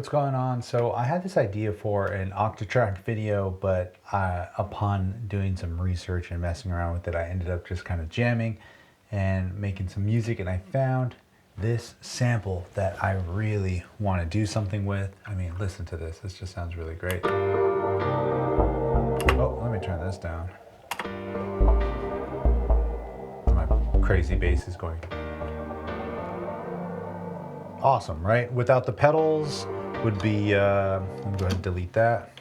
what's going on? So I had this idea for an Octatrack video, but upon doing some research and messing around with it, I ended up just kind of jamming and making some music, and I found this sample that I really want to do something with. I mean, listen to this. This just sounds really great. Oh, let me turn this down. My crazy bass is going. Awesome, right? Without the pedals would be, let me go ahead and delete that.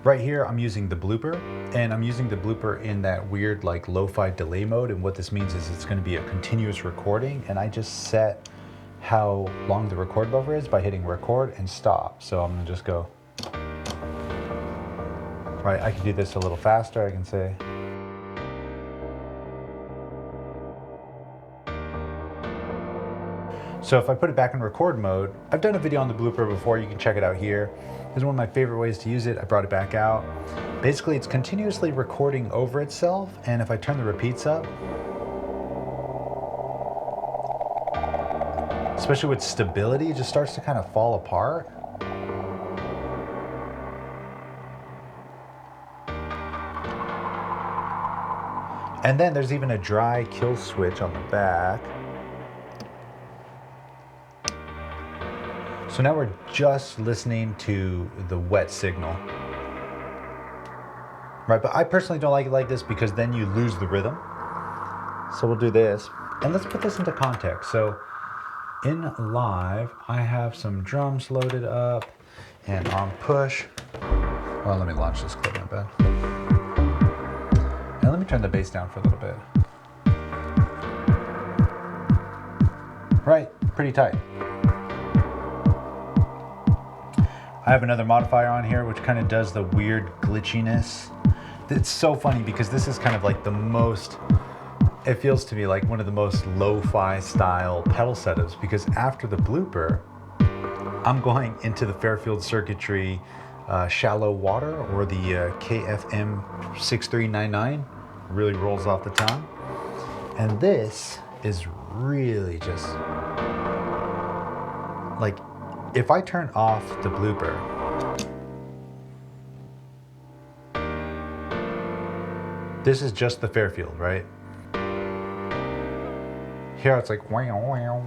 Right here, I'm using the blooper, and I'm using the blooper in that weird like lo-fi delay mode. And what this means is it's going to be a continuous recording, and I just set how long the record buffer is by hitting record and stop. So I'm going to just go, right? I can do this a little faster. I can say, so if I put it back in record mode, I've done a video on the blooper before, you can check it out here. This is one of my favorite ways to use it. I brought it back out. Basically, it's continuously recording over itself, and if I turn the repeats up, especially with stability, it just starts to kind of fall apart. And then there's even a dry kill switch on the back. So now we're just listening to the wet signal. Right, but I personally don't like it like this because then you lose the rhythm. So we'll do this. And let's put this into context. So in live, I have some drums loaded up, and on push. Well, let me launch this clip, my bad. And let me turn the bass down for a little bit. Right, pretty tight. I have another modifier on here which kind of does the weird glitchiness. It's so funny because this is kind of like the most, it feels to me like one of the most lo-fi style pedal setups, because after the blooper, I'm going into the Fairfield circuitry shallow water, or the KFM 6399, really rolls off the tongue. And this is really just like, if I turn off the blooper, this is just the Fairfield, right? Here it's like wow, wow.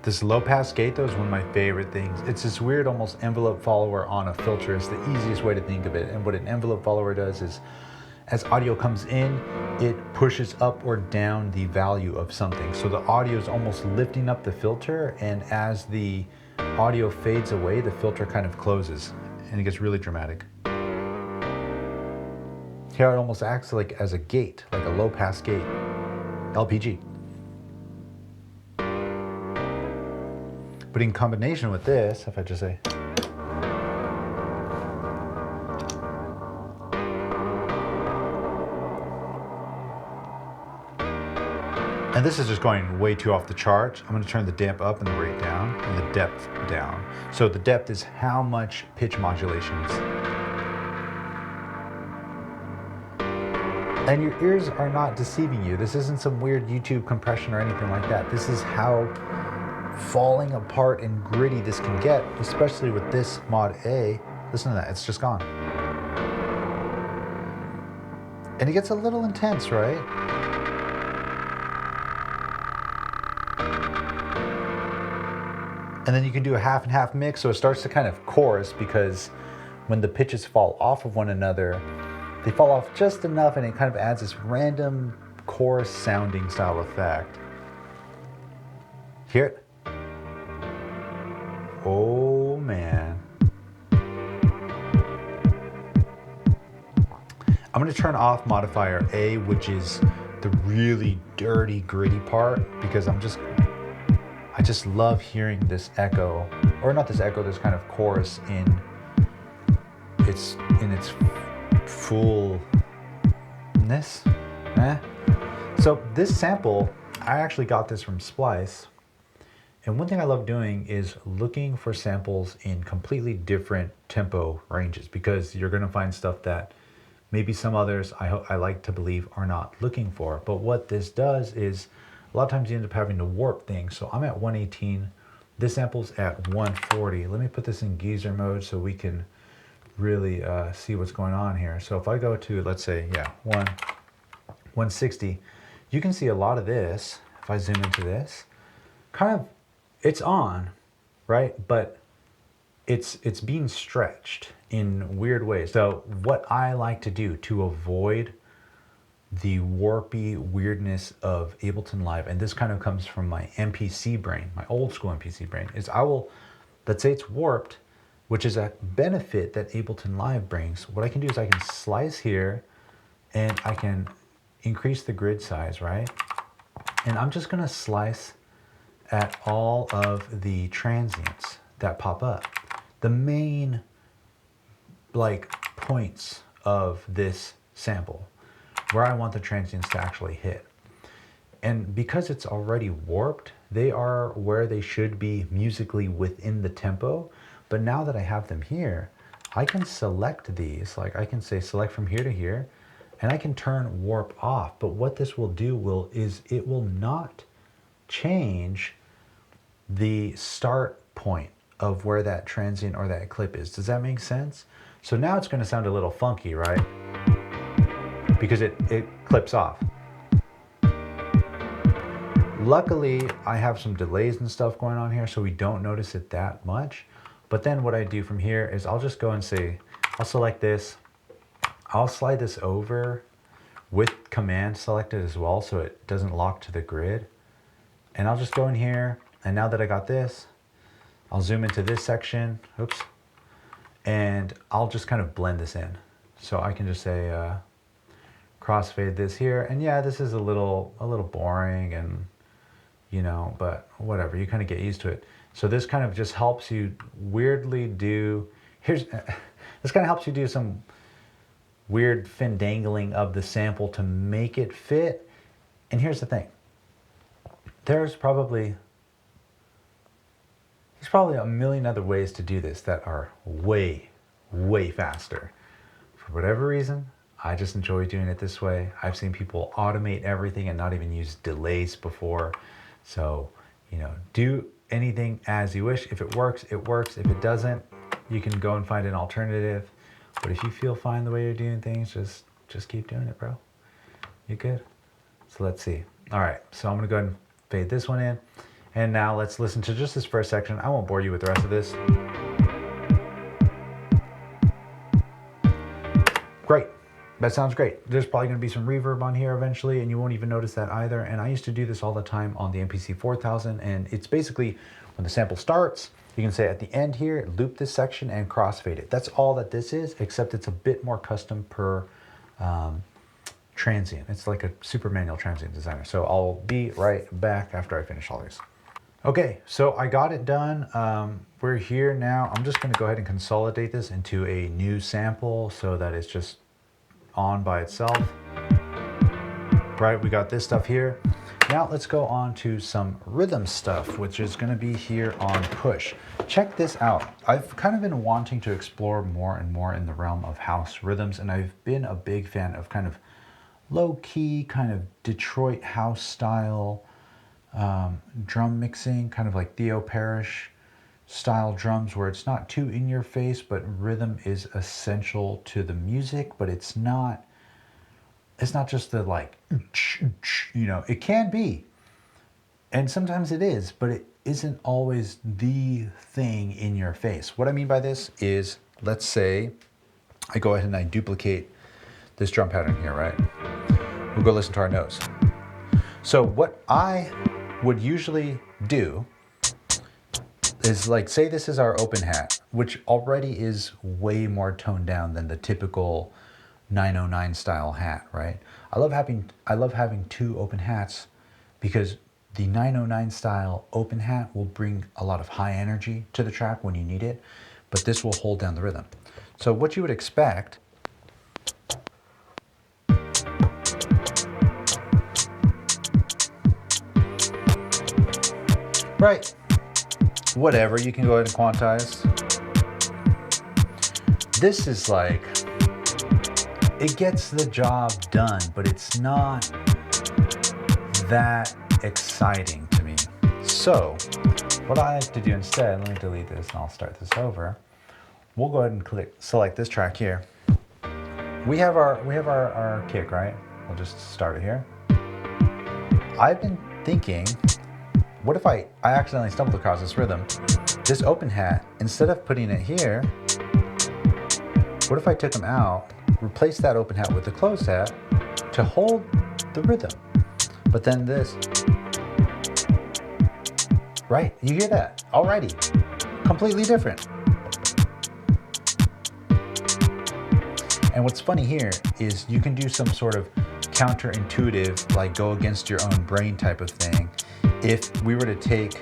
This low pass gate though is one of my favorite things. It's this weird almost envelope follower on a filter. It's the easiest way to think of it. And what an envelope follower does is, as audio comes in, it pushes up or down the value of something. So the audio is almost lifting up the filter, and as the audio fades away, the filter kind of closes, and it gets really dramatic. Here it almost acts like as a gate, like a low pass gate, LPG. But in combination with this, if I just say, and this is just going way too off the charts. I'm going to turn the damp up and the rate down and the depth down. So the depth is how much pitch modulations. And your ears are not deceiving you. This isn't some weird YouTube compression or anything like that. This is how falling apart and gritty this can get, especially with this mod A. Listen to that, it's just gone. And it gets a little intense, right? And then you can do a half and half mix, so it starts to kind of chorus, because when the pitches fall off of one another, they fall off just enough, and it kind of adds this random chorus sounding style effect. Hear it? Oh man. I'm going to turn off modifier A, which is the really dirty, gritty part, because I just love hearing this echo, or not this echo, this kind of chorus in its fullness. So this sample, I actually got this from Splice. And one thing I love doing is looking for samples in completely different tempo ranges, because you're going to find stuff that maybe some others I like to believe are not looking for. But what this does is a lot of times you end up having to warp things. So I'm at 118. This sample's at 140. Let me put this in geezer mode so we can really see what's going on here. So if I go to, let's say, 160, you can see a lot of this. If I zoom into this, kind of, it's on, right? But it's being stretched in weird ways. So what I like to do to avoid the warpy weirdness of Ableton Live, and this kind of comes from my MPC brain, my old school MPC brain, is I will, let's say it's warped, which is a benefit that Ableton Live brings. What I can do is I can slice here and I can increase the grid size, right? And I'm just gonna slice at all of the transients that pop up. The main points of this sample, where I want the transients to actually hit. And because it's already warped, they are where they should be musically within the tempo. But now that I have them here, I can select these, I can say select from here to here, and I can turn warp off. But what this will do is it will not change the start point of where that transient or that clip is. Does that make sense? So now it's gonna sound a little funky, right? Because it clips off. Luckily, I have some delays and stuff going on here, so we don't notice it that much. But then what I do from here is I'll just go and say, I'll select this. I'll slide this over with command selected as well, so it doesn't lock to the grid. And I'll just go in here, and now that I got this, I'll zoom into this section, oops, and I'll just kind of blend this in. So I can just say, crossfade this here, and yeah, this is a little boring, and but whatever, you kind of get used to it. So this kind of just helps you weirdly do, this kind of helps you do some weird findangling of the sample to make it fit. And here's the thing, there's probably a million other ways to do this that are way faster. For whatever reason, I just enjoy doing it this way. I've seen people automate everything and not even use delays before. So, do anything as you wish. If it works, it works. If it doesn't, you can go and find an alternative. But if you feel fine the way you're doing things, just keep doing it, bro. You're good. So let's see. All right, so I'm gonna go ahead and fade this one in. And now let's listen to just this first section. I won't bore you with the rest of this. Great. That sounds great. There's probably going to be some reverb on here eventually, and you won't even notice that either. And I used to do this all the time on the MPC 4000, and it's basically when the sample starts, you can say at the end here, loop this section and crossfade it. That's all that this is, except it's a bit more custom per transient. It's like a super manual transient designer. So I'll be right back after I finish all these. Okay, so I got it done. We're here now. I'm just going to go ahead and consolidate this into a new sample so that it's just on by itself. Right, we got this stuff here. Now let's go on to some rhythm stuff, which is going to be here on push. Check this out. I've kind of been wanting to explore more and more in the realm of house rhythms, and I've been a big fan of kind of low-key, kind of Detroit house style drum mixing, kind of like Theo Parrish style drums, where it's not too in your face, but rhythm is essential to the music, but it's not just the it can be, and sometimes it is, but it isn't always the thing in your face. What I mean by this is, let's say I go ahead and I duplicate this drum pattern here, right? We'll go listen to our notes. So what I would usually do is, say this is our open hat, which already is way more toned down than the typical 909 style hat, right? I love having two open hats because the 909 style open hat will bring a lot of high energy to the track when you need it, but this will hold down the rhythm. So what you would expect right, whatever, you can go ahead and quantize. This is like it gets the job done, but it's not that exciting to me. So what I like to do instead, let me delete this and I'll start this over. We'll go ahead and select this track here. We have our kick, right? We'll just start it here. I've been thinking, what if I accidentally stumbled across this rhythm? This open hat, instead of putting it here, what if I took them out, replaced that open hat with the closed hat to hold the rhythm? But then this, right, you hear that already, completely different. And what's funny here is you can do some sort of counterintuitive, like go against your own brain type of thing. If we were to take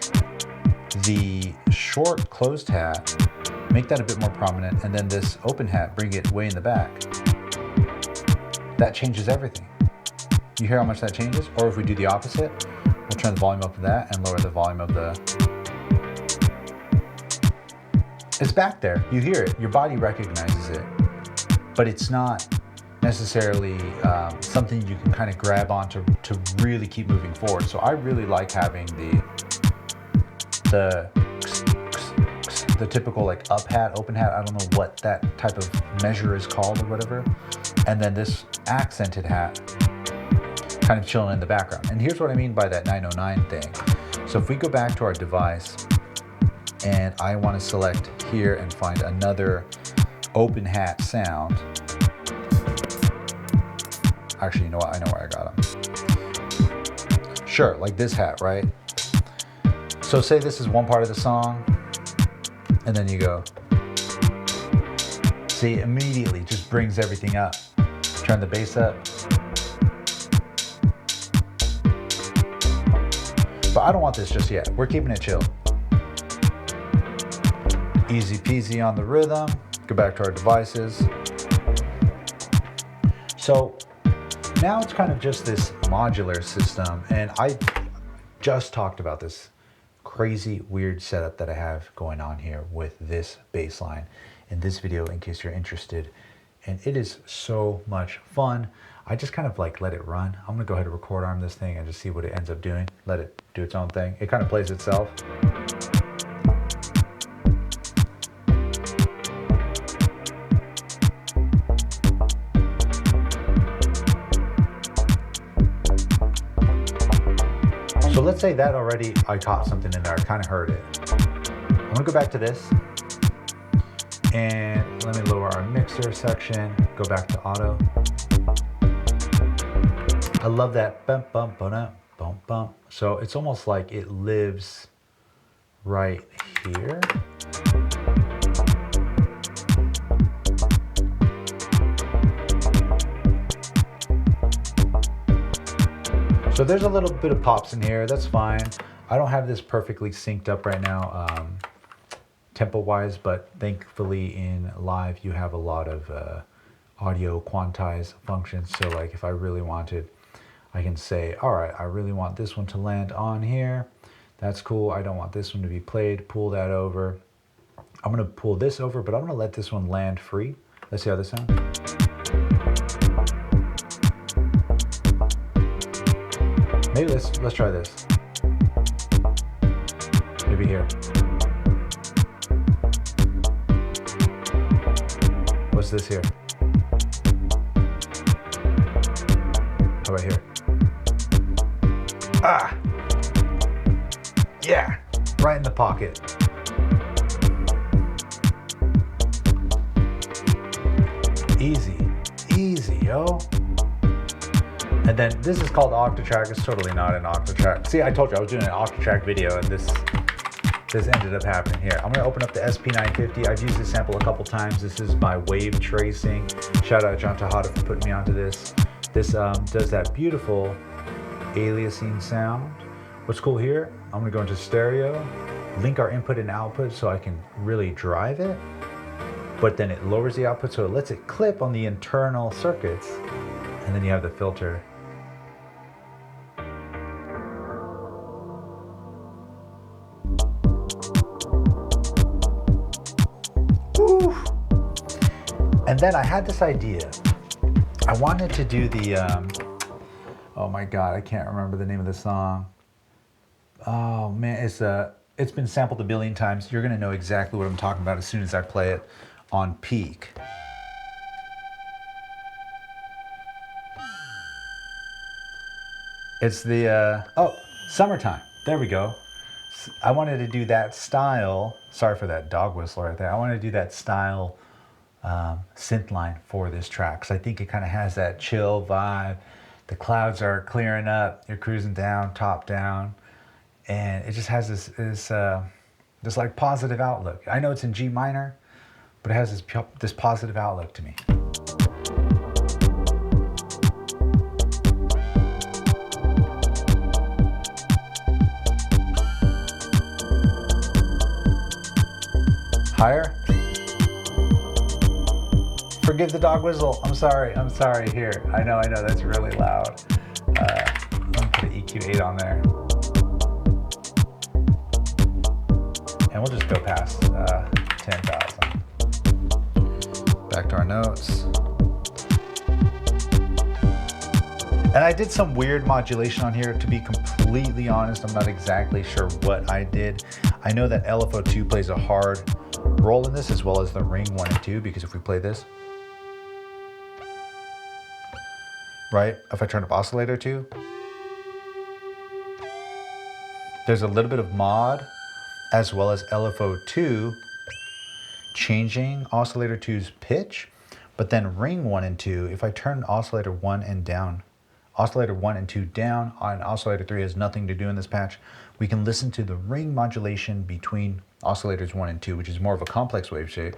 the short closed hat, make that a bit more prominent, and then this open hat, bring it way in the back, that changes everything. You hear how much that changes? Or if we do the opposite, we'll turn the volume up of that and lower the volume of the... It's back there, you hear it, your body recognizes it, but it's not necessarily something you can kind of grab onto to really keep moving forward. So I really like having the typical like up hat, open hat, I don't know what that type of measure is called or whatever, and then this accented hat kind of chilling in the background. And here's what I mean by that 909 thing. So if we go back to our device and I want to select here and find another open hat sound. Actually, you know what? I know where I got them. Sure, like this hat, right? So say this is one part of the song, and then you go. See, immediately just brings everything up. Turn the bass up. But I don't want this just yet. We're keeping it chill. Easy peasy on the rhythm. Go back to our devices. So now it's kind of just this modular system, and I just talked about this crazy weird setup that I have going on here with this bass line in this video in case you're interested, and it is so much fun. I just kind of like let it run. I'm gonna go ahead and record arm this thing and just see what it ends up doing. Let it do its own thing. It kind of plays itself. So let's say that already I caught something in there, I kind of heard it. I'm gonna go back to this and let me lower our mixer section, go back to auto. I love that bump, bump, bump, bump, bump. So it's almost like it lives right here. So there's a little bit of pops in here, that's fine. I don't have this perfectly synced up right now, tempo-wise, but thankfully in live you have a lot of audio quantize functions. So like if I really wanted, I can say, all right, I really want this one to land on here. That's cool. I don't want this one to be played. Pull that over. I'm gonna pull this over, but I'm gonna let this one land free. Let's see how this sounds. Maybe let's try this. Maybe here. What's this here? How about here? Ah! Yeah! Right in the pocket. Easy. Easy, yo. And then this is called Octatrack. It's totally not an Octatrack. See, I told you I was doing an Octatrack video and this ended up happening here. I'm gonna open up the SP950. I've used this sample a couple times. This is my wave tracing. Shout out John Tejada for putting me onto this. This does that beautiful aliasing sound. What's cool here, I'm gonna go into stereo, link our input and output so I can really drive it, but then it lowers the output so it lets it clip on the internal circuits, and then you have the filter. Woo. And then I had this idea I wanted to do the, oh my God, I can't remember the name of the song. Oh man, it's been sampled a billion times. You're gonna know exactly what I'm talking about as soon as I play it on peak. It's the, oh, Summertime. There we go. I wanted to do that style. Sorry for that dog whistle right there. I wanted to do that style synth line for this track because I think it kind of has that chill vibe. The clouds are clearing up. You're cruising down, top down, and it just has this like positive outlook. I know it's in G minor, but it has this positive outlook to me. Higher. Forgive the dog whistle. I'm sorry. Here. I know. That's really loud. Let me put an EQ8 on there. And we'll just go past 10,000. Back to our notes. And I did some weird modulation on here. To be completely honest, I'm not exactly sure what I did. I know that LFO2 plays a hard role in this, as well as the ring 1 and 2, because if we play this, right, if I turn up oscillator 2, there's a little bit of mod as well as LFO2 changing oscillator 2's pitch, but then ring 1 and 2, if I turn oscillator 1 and down, oscillator 1 and 2 down, and oscillator 3 has nothing to do in this patch, we can listen to the ring modulation between oscillators 1 and 2, which is more of a complex wave shape.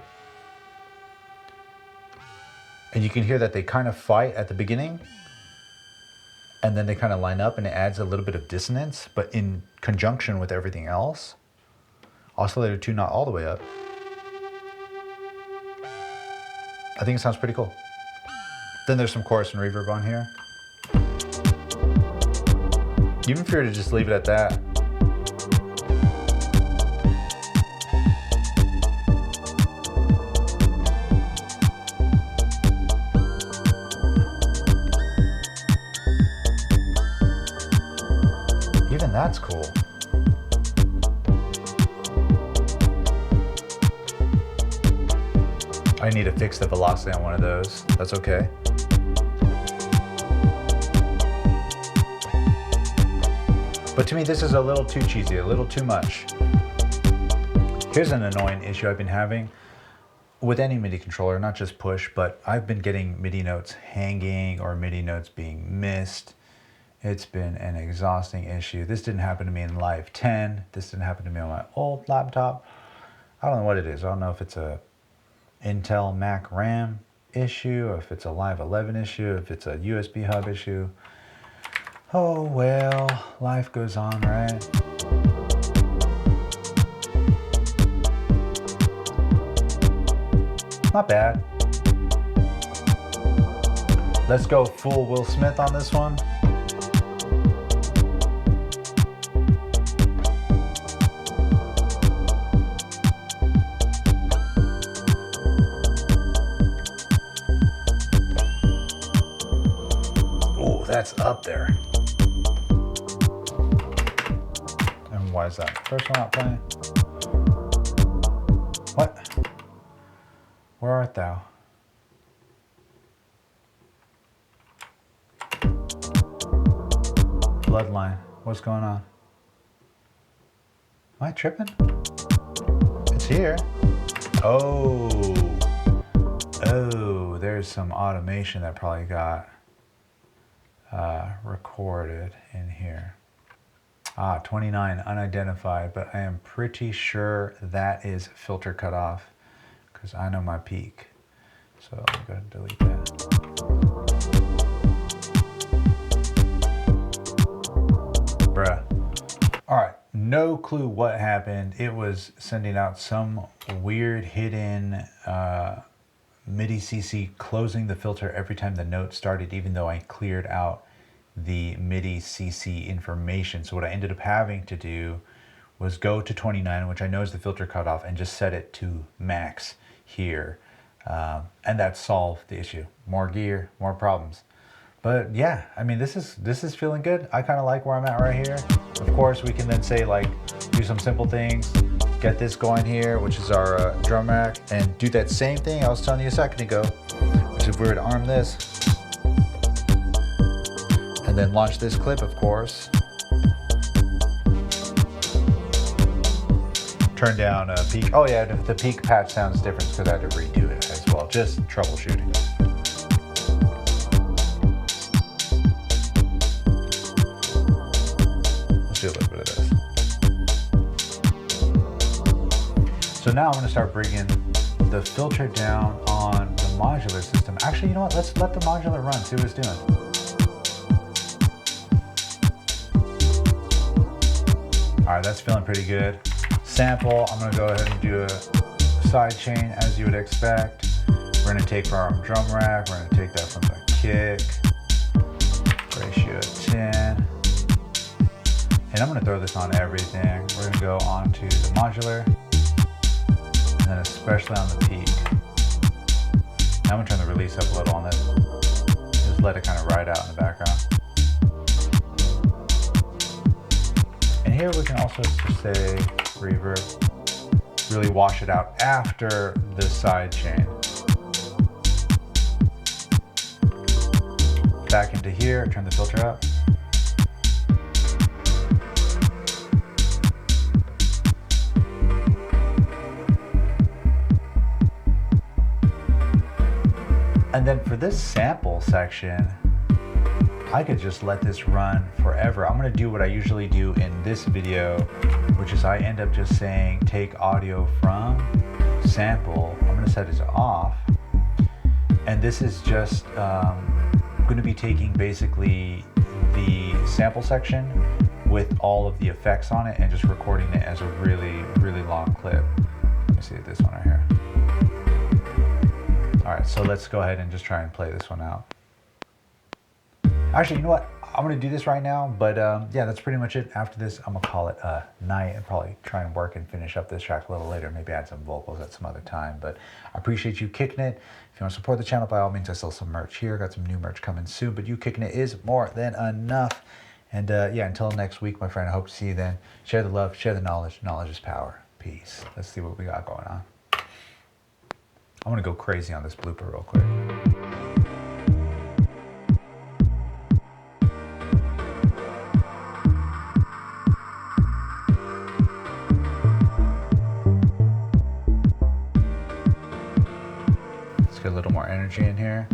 And you can hear that they kind of fight at the beginning, and then they kind of line up, and it adds a little bit of dissonance, but in conjunction with everything else. Oscillator 2 not all the way up. I think it sounds pretty cool. Then there's some chorus and reverb on here. Even if you were to just leave it at that. Even that's cool. I need to fix the velocity on one of those. That's okay. But to me, this is a little too cheesy, a little too much. Here's an annoying issue I've been having with any MIDI controller, not just push, but I've been getting MIDI notes hanging or MIDI notes being missed. It's been an exhausting issue. This didn't happen to me in Live 10. This didn't happen to me on my old laptop. I don't know what it is. I don't know if it's a Intel Mac RAM issue, or if it's a Live 11 issue, if it's a USB hub issue. Oh well, life goes on, right? Not bad. Let's go full Will Smith on this one. Oh, that's up there. And why is that? First one not playing? What? Where art thou? Bloodline. What's going on? Am I tripping? It's here. Oh. Oh, there's some automation that probably got recorded in here. 29 unidentified, but I am pretty sure that is filter cutoff because I know my peak. So I'm going to delete that. Bruh. All right, no clue what happened. It was sending out some weird hidden MIDI CC closing the filter every time the note started, even though I cleared out the MIDI CC information. So what I ended up having to do was go to 29, which I know is the filter cutoff, and just set it to max here. And that solved the issue. More gear, more problems. But yeah, I mean, this is feeling good. I kind of like where I'm at right here. Of course, we can then say like, do some simple things, get this going here, which is our drum rack, and do that same thing I was telling you a second ago, which if we were to arm this, and then launch this clip, of course. Turn down a peak. Oh yeah, the peak patch sounds different because I had to redo it as well. Just troubleshooting. Let's do a little bit of this. So now I'm going to start bringing the filter down on the modular system. Actually, you know what? Let's let the modular run, see what it's doing. All right, that's feeling pretty good. Sample, I'm gonna go ahead and do a side chain as you would expect. We're gonna take for our drum rack, we're gonna take that from the kick, ratio 10. And I'm gonna throw this on everything. We're gonna go on to the modular, and then especially on the peak. Now I'm gonna turn the release up a little on this. Just let it kind of ride out in the background. And here we can also just say reverb, really wash it out after the side chain. Back into here, turn the filter up. And then for this sample section, I could just let this run forever. I'm gonna do what I usually do in this video, which is I end up just saying, take audio from sample. I'm gonna set it to off. And this is just gonna be taking basically the sample section with all of the effects on it and just recording it as a really, really long clip. Let me see this one right here. All right, so let's go ahead and just try and play this one out. Actually, you know what? I'm gonna do this right now, but yeah, that's pretty much it. After this, I'm gonna call it a night and probably try and work and finish up this track a little later, maybe add some vocals at some other time. But I appreciate you kicking it. If you wanna support the channel, by all means, I sell some merch here. Got some new merch coming soon, but you kicking it is more than enough. And yeah, until next week, my friend, I hope to see you then. Share the love, share the knowledge. Knowledge is power. Peace. Let's see what we got going on. I'm gonna go crazy on this blooper real quick. Let's get a little more energy in here.